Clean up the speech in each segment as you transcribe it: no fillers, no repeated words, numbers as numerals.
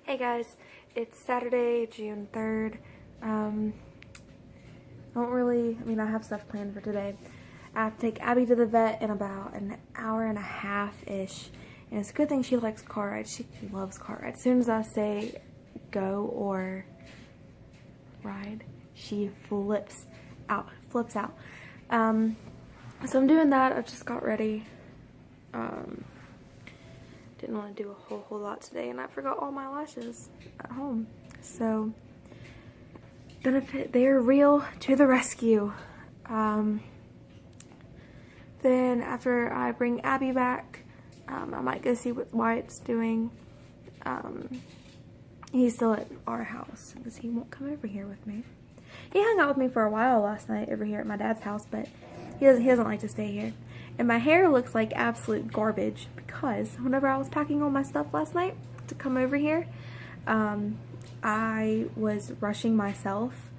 Hey guys, it's Saturday, June 3rd. I have stuff planned for today. I have to take Abby to the vet in about an hour and a half-ish. And it's a good thing she likes car rides. She loves car rides. As soon as I say go or ride, she flips out. So I'm doing that. I just got ready. Didn't want to do a whole lot today, and I forgot all my lashes at home. So, they're real to the rescue. Then after I bring Abby back, I might go see what Wyatt's doing. He's still at our house because he won't come over here with me. He hung out with me for a while last night over here at my dad's house, but he doesn't like to stay here. And my hair looks like absolute garbage because whenever I was packing all my stuff last night to come over here, I was rushing myself,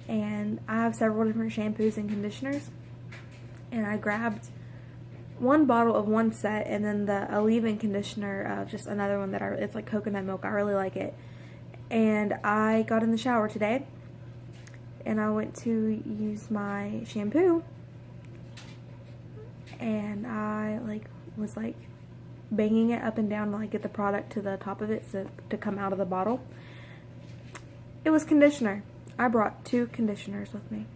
and I have several different shampoos and conditioners, and I grabbed one bottle of one set and then a leave-in conditioner of just another one it's like coconut milk. I really like it. And I got in the shower today and I went to use my shampoo, and I was banging it up and down to get the product to the top of it to come out of the bottle. It was conditioner. I brought 2 conditioners with me.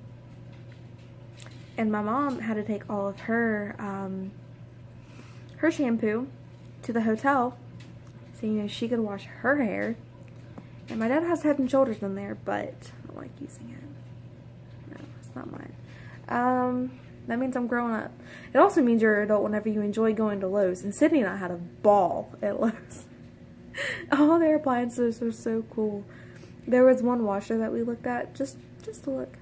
And my mom had to take all of her shampoo to the hotel so she could wash her hair. And my dad has Head and Shoulders in there, but I don't like using it. No, it's not mine. That means I'm growing up. It also means you're an adult whenever you enjoy going to Lowe's. And Sydney and I had a ball at Lowe's. All their appliances are so cool. There was one washer that we looked at just to look.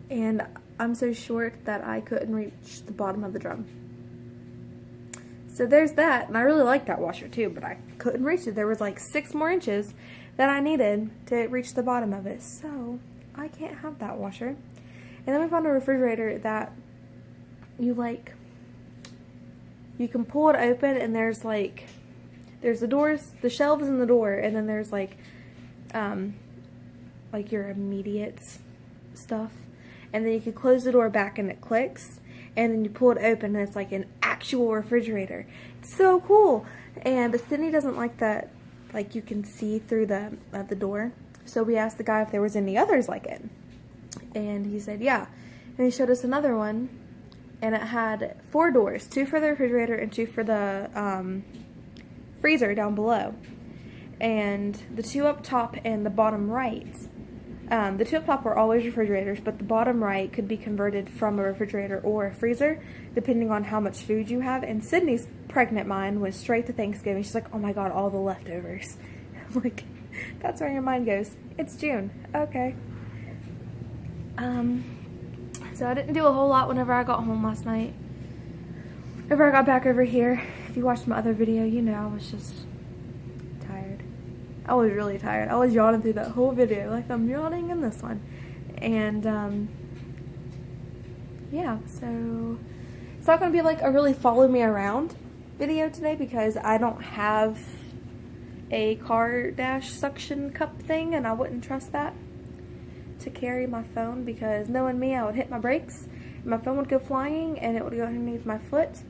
And I'm so short that I couldn't reach the bottom of the drum. So there's that. And I really like that washer too, but I couldn't reach it. There was 6 more inches that I needed to reach the bottom of it. So I can't have that washer. And then we found a refrigerator that you can pull it open, and there's the doors, the shelves in the door, and then there's your immediate stuff. And then you can close the door back and it clicks, and then you pull it open and it's like an actual refrigerator. It's so cool. But Sydney doesn't like that, you can see through the door. So we asked the guy if there was any others like it. And he said, yeah. And he showed us another one, and it had 4 doors, 2 for the refrigerator and 2 for the freezer down below. And the 2 up top and the bottom right, the 2 up top were always refrigerators, but the bottom right could be converted from a refrigerator or a freezer, depending on how much food you have. And Sydney's pregnant mind went straight to Thanksgiving. She's like, oh my god, all the leftovers. I'm like, that's where your mind goes. It's June. Okay. So I didn't do a whole lot whenever I got home last night. Whenever I got back over here, if you watched my other video, you know I was just tired. I was really tired. I was yawning through that whole video, like I'm yawning in this one. And, yeah, so it's not going to be a really follow me around video today because I don't have a car dash suction cup thing, and I wouldn't trust that to carry my phone, because knowing me, I would hit my brakes and my phone would go flying and it would go underneath my foot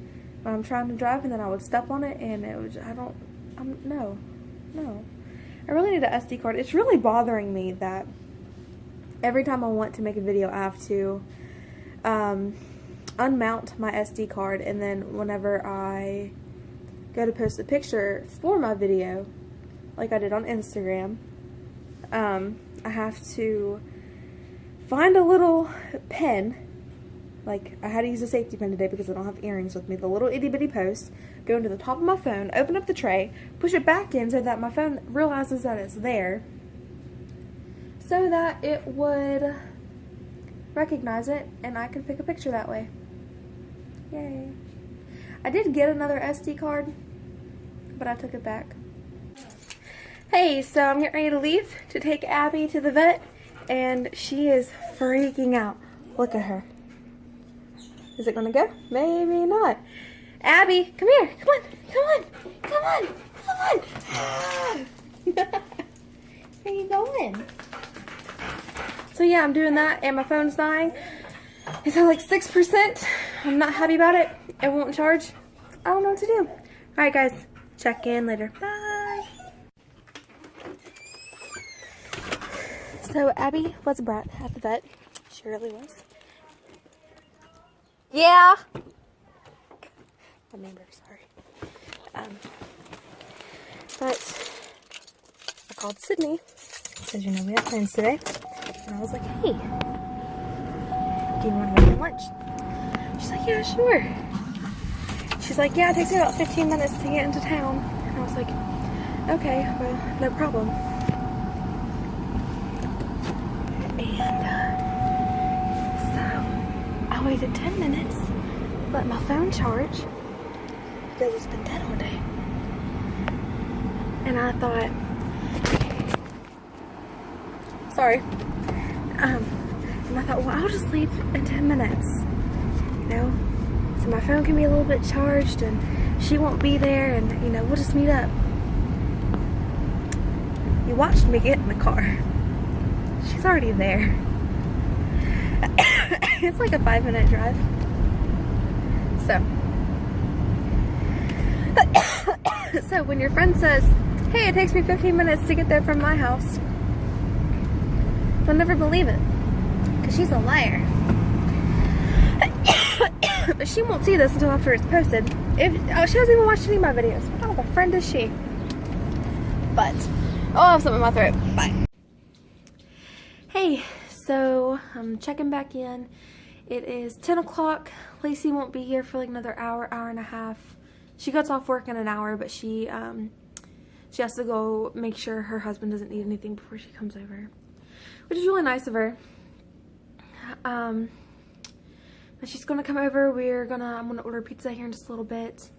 when I'm trying to drive, and then I would step on it and it would, no. I really need an SD card. It's really bothering me that every time I want to make a video, I have to unmount my SD card, and then whenever I go to post a picture for my video, like I did on Instagram, I have to find a little pen. I had to use a safety pin today because I don't have earrings with me. The little itty bitty post, go into the top of my phone, open up the tray, push it back in so that my phone realizes that it's there, so that it would recognize it and I could pick a picture that way. Yay. I did get another SD card, but I took it back. Hey, so I'm getting ready to leave to take Abby to the vet, and she is freaking out. Look at her. Is it gonna go? Maybe not. Abby, come here. Come on. yeah, I'm doing that, and my phone's dying. It's at like 6%. I'm not happy about it. It won't charge. I don't know what to do. Alright guys, check in later. Bye. So Abby was a brat at the vet. She really was. Yeah. My neighbor, sorry. But I called Sydney because, you know, we had plans today. And I was like, hey, do you want to go get lunch? She's like, yeah, sure. She's like, yeah, it takes me about 15 minutes to get into town. And I was like, okay, well, no problem. And so I waited 10 minutes, let my phone charge because it's been dead all day. And I thought, sorry. And I thought, well, I'll just leave in 10 minutes, you know, so my phone can be a little bit charged and she won't be there, and, you know, we'll just meet up. You watched me get in the car. She's already there. It's like a 5-minute drive. So when your friend says, hey, it takes me 15 minutes to get there from my house, they'll never believe it, because she's a liar. But she won't see this until after it's posted. She hasn't even watched any of my videos. What kind of a friend is she? But I'll have something in my throat. Bye. Hey, so I'm checking back in. It is 10 o'clock. Lacey won't be here for like another hour, hour and a half. She gets off work in an hour, but she has to go make sure her husband doesn't need anything before she comes over, which is really nice of her. But she's gonna come over. I'm gonna order pizza here in just a little bit,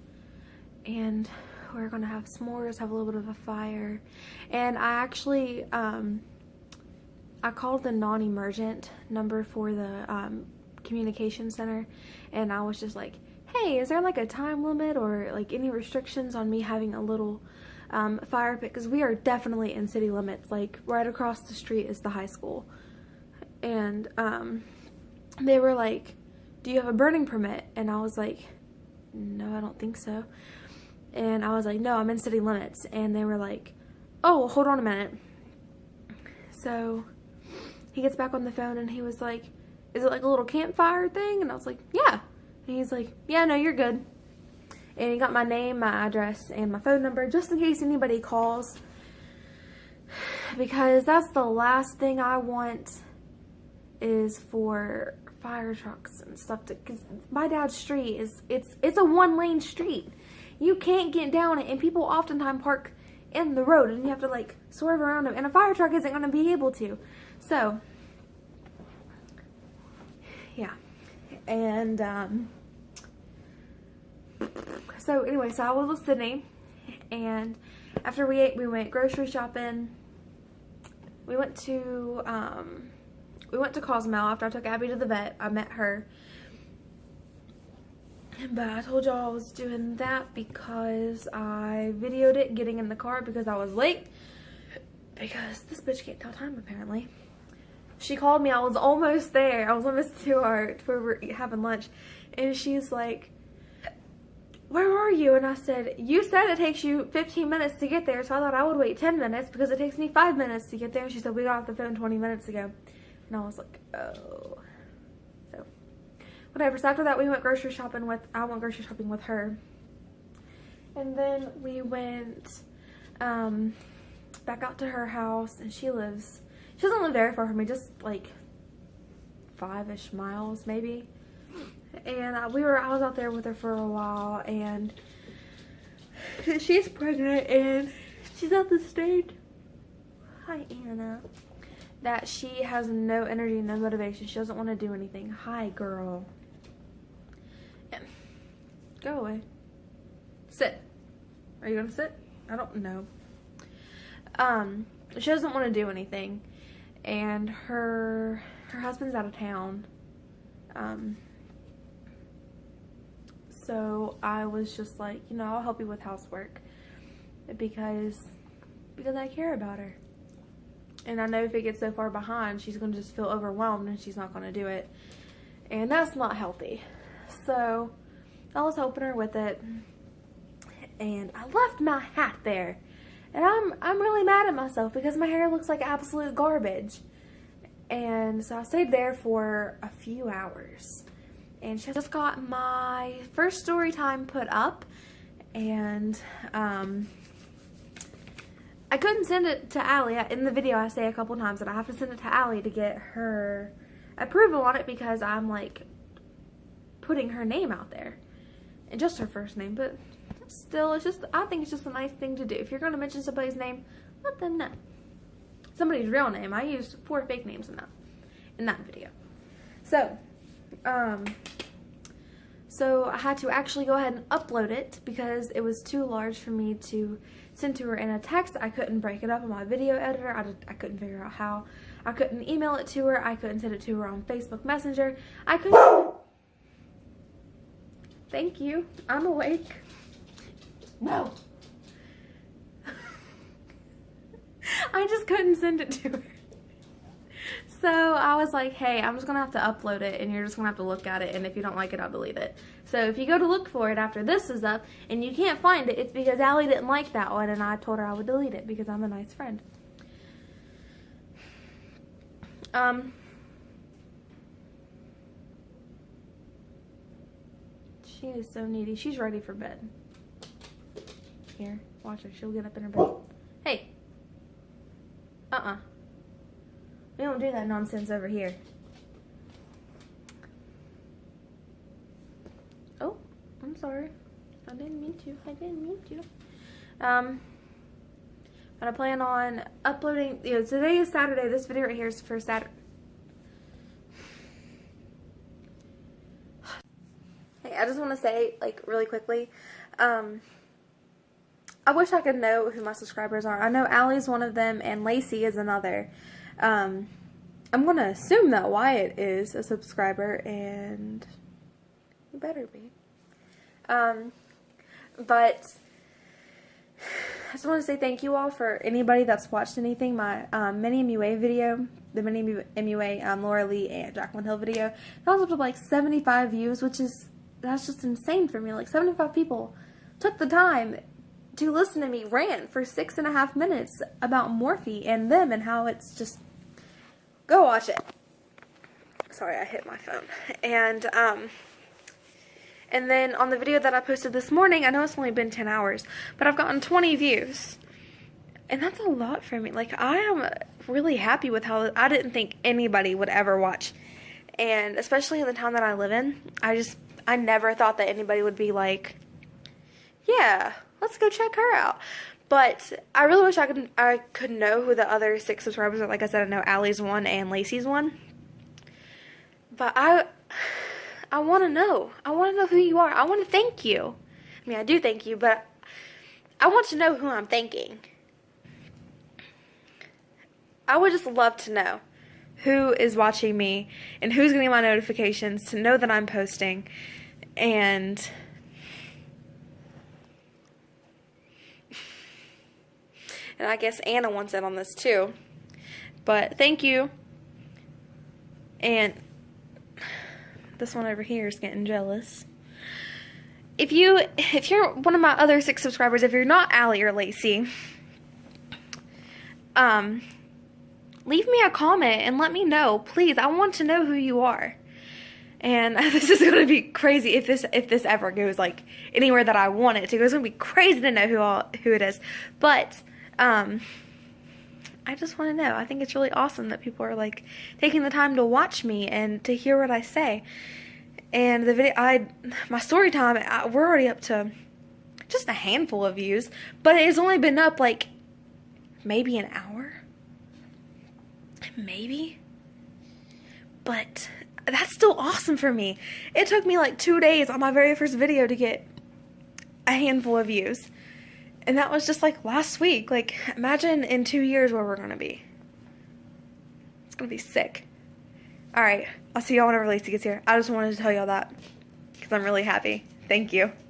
and we're gonna have s'mores, have a little bit of a fire. And I actually I called the non-emergent number for the communication center, and I was just like, hey, is there like a time limit or like any restrictions on me having a little fire pit? Because we are definitely in city limits. Like right across the street is the high school. And they were like, do you have a burning permit? And I was like, no, I don't think so. And I was like, no, I'm in city limits. And they were like, oh, well, hold on a minute. So he gets back on the phone and he was like, is it like a little campfire thing? And I was like, yeah. And he's like, yeah, no, you're good. And he got my name, my address, and my phone number just in case anybody calls. Because that's the last thing I want is for fire trucks and stuff to, because my dad's street is, it's a 1-lane street. You can't get down it, and people oftentimes park in the road and you have to like swerve around them, and a fire truck isn't going to be able to. So yeah. And so anyway, so I was with Sydney, and after we ate, we went grocery shopping. We went to Cozumel. After I took Abby to the vet, I met her. But I told y'all I was doing that because I videoed it getting in the car because I was late. Because this bitch can't tell time apparently. She called me. I was almost there. I was almost to where we're having lunch. And she's like, where are you? And I said, you said it takes you 15 minutes to get there. So I thought I would wait 10 minutes because it takes me 5 minutes to get there. And she said, we got off the phone 20 minutes ago. And I was like, oh. So, whatever. So after that, I went grocery shopping with her. And then we went back out to her house. And she doesn't live very far from me, just like 5-ish miles maybe. And I was out there with her for a while, and she's pregnant, and she's at the stage, hi Anna, that she has no energy, no motivation. She doesn't want to do anything. Hi girl. Yeah. Go away. Sit. Are you gonna sit? I don't know. She doesn't want to do anything, and her husband's out of town. So I was just like, you know, I'll help you with housework because I care about her. And I know if it gets so far behind, she's going to just feel overwhelmed and she's not going to do it. And that's not healthy. So I was helping her with it. And I left my hat there. And I'm really mad at myself because my hair looks like absolute garbage. And so I stayed there for a few hours. And she just got my first story time put up. And I couldn't send it to Allie. In the video I say a couple times that I have to send it to Allie to get her approval on it because I'm like putting her name out there. And just her first name. But still, it's just, I think it's just a nice thing to do. If you're going to mention somebody's name, let them know. Somebody's real name. I used 4 fake names in that video. So, so I had to actually go ahead and upload it because it was too large for me to send to her in a text. I couldn't break it up on my video editor. I couldn't figure out how. I couldn't email it to her. I couldn't send it to her on Facebook Messenger. I couldn't. Thank you. I'm awake. No. I just couldn't send it to her. So I was like, hey, I'm just going to have to upload it and you're just going to have to look at it, and if you don't like it, I'll delete it. So if you go to look for it after this is up and you can't find it, it's because Allie didn't like that one and I told her I would delete it because I'm a nice friend. She is so needy. She's ready for bed. Here, watch her. She'll get up in her bed. Hey. We don't do that nonsense over here. Oh, I'm sorry. I didn't mean to. I didn't mean to. But I plan on uploading, today is Saturday. This video right here is for Saturday. Hey, I just want to say, like, really quickly, I wish I could know who my subscribers are. I know Allie's one of them and Lacey is another. I'm going to assume that Wyatt is a subscriber, and he better be. But I just want to say thank you all for anybody that's watched anything. My mini MUA video, the mini MUA Laura Lee and Jacqueline Hill video, that was up to like 75 views, which is, that's just insane for me. Like 75 people took the time to listen to me rant for 6.5 minutes about Morphe and them and how it's just, go watch it. Sorry, I hit my phone. And then on the video that I posted this morning, I know it's only been 10 hours, but I've gotten 20 views. And that's a lot for me. Like, I am really happy with how, I didn't think anybody would ever watch. And especially in the town that I live in, I never thought that anybody would be like, yeah, let's go check her out. But I really wish I could know who the other 6 subscribers are. Like I said, I know Allie's one and Lacey's one. But I want to know. I want to know who you are. I want to thank you. I mean, I do thank you, but I want to know who I'm thanking. I would just love to know who is watching me and who's getting my notifications to know that I'm posting. And I guess Anna wants in on this too. But thank you. And this one over here is getting jealous. If you're one of my other 6 subscribers, if you're not Allie or Lacey, leave me a comment and let me know, please. I want to know who you are. And this is going to be crazy if this ever goes like anywhere that I want it to. It's going to be crazy to know who it is. But I just want to know. I think it's really awesome that people are like taking the time to watch me and to hear what I say. And the video, my story time, we're already up to just a handful of views, but it's only been up like maybe an hour, maybe. But that's still awesome for me. It took me like 2 days on my very first video to get a handful of views. And that was just like last week. Like, imagine in 2 years where we're going to be. It's going to be sick. Alright, I'll see y'all whenever Lacey gets here. I just wanted to tell y'all that because I'm really happy. Thank you.